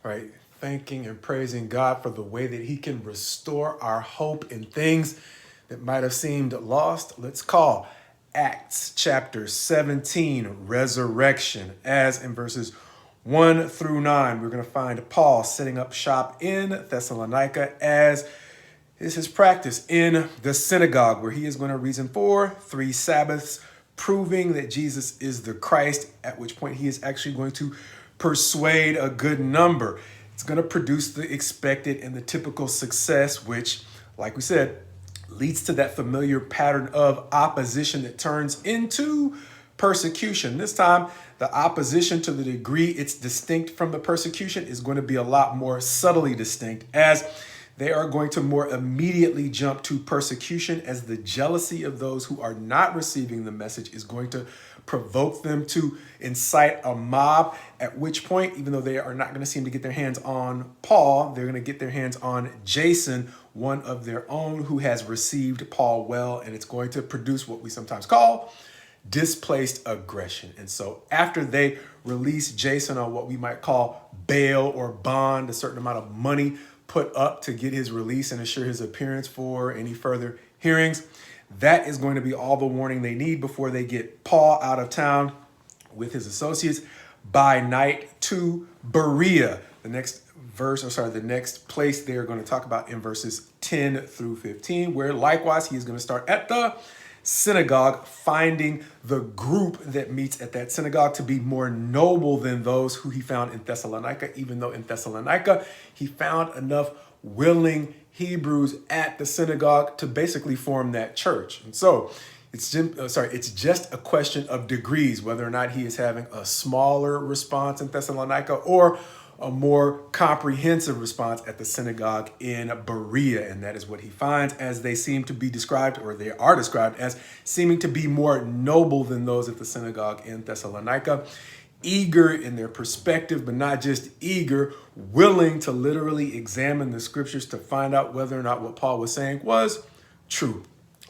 right? Thanking and praising God for the way that he can restore our hope in things that might have seemed lost. Let's call Acts chapter 17, resurrection, as in verses 1 through 9. We're going to find Paul setting up shop in Thessalonica as is his practice in the synagogue, where he is going to reason for 3 Sabbaths, proving that Jesus is the Christ, at which point he is actually going to persuade a good number. It's going to produce the expected and the typical success, which, like we said, leads to that familiar pattern of opposition that turns into persecution. This time, the opposition, to the degree it's distinct from the persecution, is going to be a lot more subtly distinct, as they are going to more immediately jump to persecution, as the jealousy of those who are not receiving the message is going to provoke them to incite a mob, at which point, even though they are not going to seem to get their hands on Paul, they're going to get their hands on Jason, one of their own who has received Paul well, and it's going to produce what we sometimes call displaced aggression. And so after they release Jason on what we might call bail or bond, a certain amount of money put up to get his release and assure his appearance for any further hearings, that is going to be all the warning they need before they get Paul out of town with his associates by night to Berea. The next place they're going to talk about in verses 10 through 15, where likewise he is going to start at the synagogue, finding the group that meets at that synagogue to be more noble than those who he found in Thessalonica, even though in Thessalonica he found enough willing Hebrews at the synagogue to basically form that church. And so it's just a question of degrees, whether or not he is having a smaller response in Thessalonica or a more comprehensive response at the synagogue in Berea. And that is what he finds, as they seem to be described, or they are described as seeming to be more noble than those at the synagogue in Thessalonica. Eager in their perspective, but not just eager, willing to literally examine the scriptures to find out whether or not what Paul was saying was true.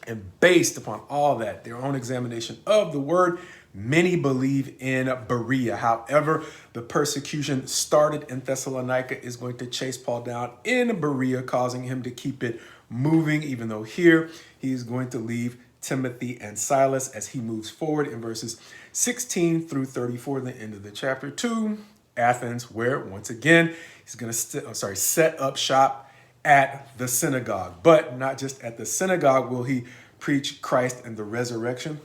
And based upon all that, their own examination of the word, many believe in Berea. However, the persecution started in Thessalonica is going to chase Paul down in Berea, causing him to keep it moving, even though here he is going to leave Timothy and Silas as he moves forward in verses 16 through 34, the end of the chapter, to Athens, where once again he's going to set up shop at the synagogue. But not just at the synagogue will he preach Christ and the resurrection,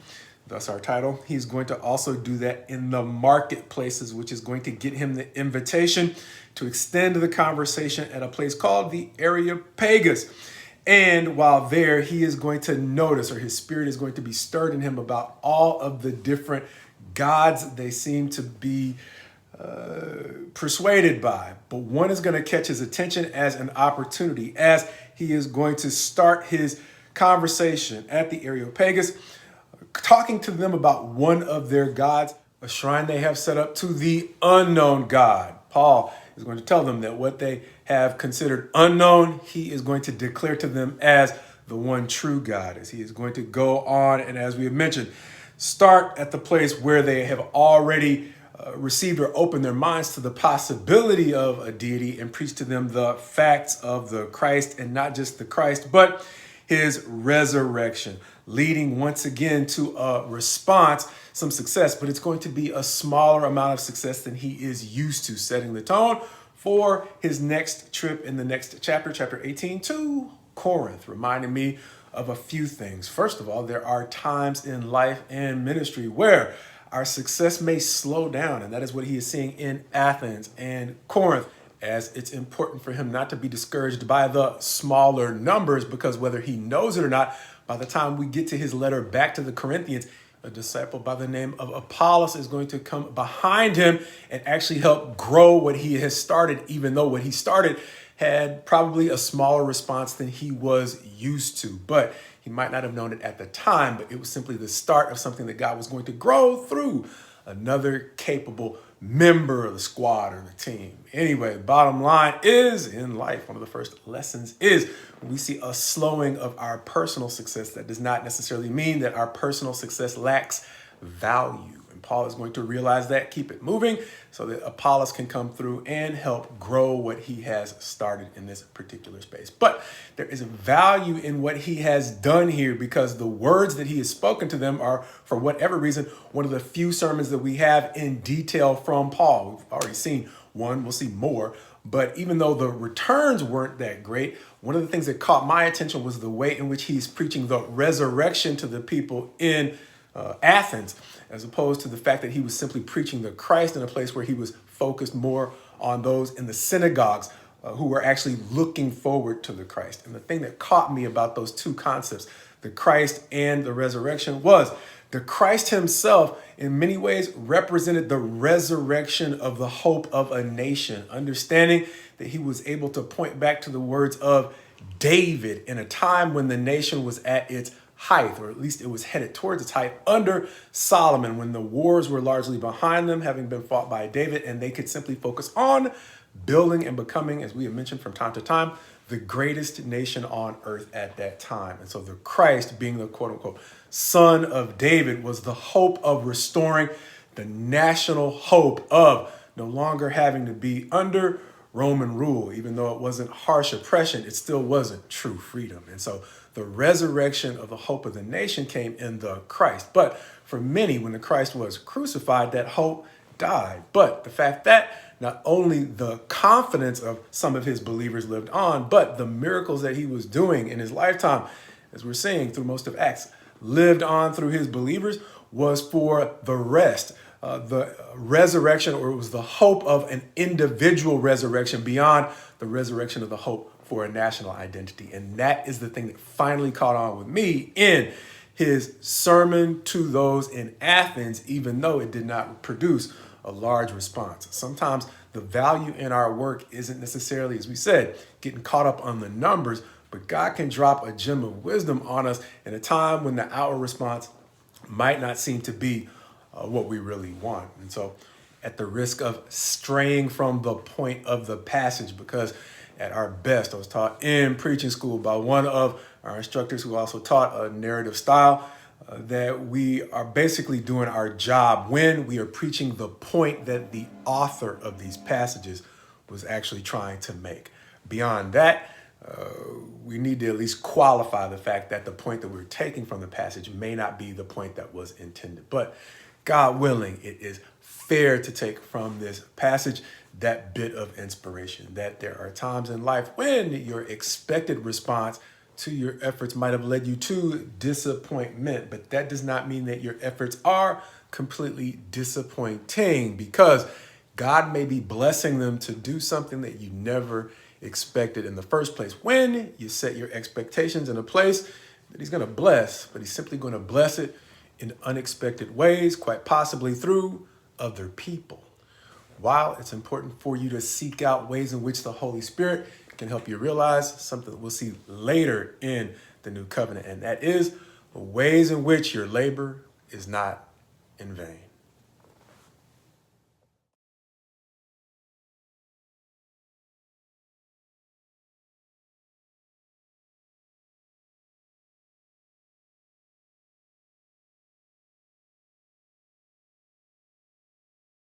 thus our title. He's going to also do that in the marketplaces, which is going to get him the invitation to extend the conversation at a place called the Areopagus. And while there, he is going to notice, or his spirit is going to be stirred in him about all of the different gods they seem to be persuaded by. But one is going to catch his attention as an opportunity, as he is going to start his conversation at the Areopagus, talking to them about one of their gods, a shrine they have set up to the unknown God. Paul is going to tell them that what they have considered unknown, he is going to declare to them as the one true God, as he is going to go on and, as we have mentioned, start at the place where they have already received or opened their minds to the possibility of a deity, and preach to them the facts of the Christ, and not just the Christ, but his resurrection, leading once again to a response, some success, but it's going to be a smaller amount of success than he is used to, setting the tone for his next trip in the next chapter, chapter 18, to Corinth, reminding me of a few things. First of all, there are times in life and ministry where our success may slow down, and that is what he is seeing in Athens and Corinth, as it's important for him not to be discouraged by the smaller numbers, because whether he knows it or not, by the time we get to his letter back to the Corinthians, a disciple by the name of Apollos is going to come behind him and actually help grow what he has started, even though what he started had probably a smaller response than he was used to. But he might not have known it at the time, but it was simply the start of something that God was going to grow through another capable member of the squad or the team. Anyway, bottom line is, in life, one of the first lessons is when we see a slowing of our personal success, that does not necessarily mean that our personal success lacks value. And Paul is going to realize that, keep it moving, so that Apollos can come through and help grow what he has started in this particular space. But there is value in what he has done here, because the words that he has spoken to them are, for whatever reason, one of the few sermons that we have in detail from Paul. We've already seen one, we'll see more. But even though the returns weren't that great, one of the things that caught my attention was the way in which he's preaching the resurrection to the people in Athens, as opposed to the fact that he was simply preaching the Christ in a place where he was focused more on those in the synagogues who were actually looking forward to the Christ. And the thing that caught me about those two concepts, the Christ and the resurrection, was the Christ himself in many ways represented the resurrection of the hope of a nation, understanding that he was able to point back to the words of David in a time when the nation was at its height, or at least it was headed towards its height under Solomon, when the wars were largely behind them, having been fought by David, and they could simply focus on building and becoming, as we have mentioned from time to time, the greatest nation on earth at that time. And so the Christ, being the quote unquote son of David, was the hope of restoring the national hope of no longer having to be under Roman rule. Even though it wasn't harsh oppression, it still wasn't true freedom. And so the resurrection of the hope of the nation came in the Christ. But for many, when the Christ was crucified, that hope died. But the fact that not only the confidence of some of his believers lived on, but the miracles that he was doing in his lifetime, as we're seeing through most of Acts, lived on through his believers, was for the rest. The resurrection, or it was the hope of an individual resurrection beyond the resurrection of the hope for a national identity. And that is the thing that finally caught on with me in his sermon to those in Athens, even though it did not produce a large response. Sometimes the value in our work isn't necessarily, as we said, getting caught up on the numbers, but God can drop a gem of wisdom on us in a time when the outward response might not seem to be what we really want. And so, at the risk of straying from the point of the passage, because at our best, I was taught in preaching school by one of our instructors who also taught a narrative style, that we are basically doing our job when we are preaching the point that the author of these passages was actually trying to make. Beyond that, we need to at least qualify the fact that the point that we're taking from the passage may not be the point that was intended. But God willing, it is fair to take from this passage that bit of inspiration, that there are times in life when your expected response to your efforts might have led you to disappointment, but that does not mean that your efforts are completely disappointing, because God may be blessing them to do something that you never expected in the first place. When you set your expectations in a place that he's going to bless, but he's simply going to bless it in unexpected ways, quite possibly through other people. While it's important for you to seek out ways in which the Holy Spirit can help you realize something that we'll see later in the new covenant, and that is ways in which your labor is not in vain.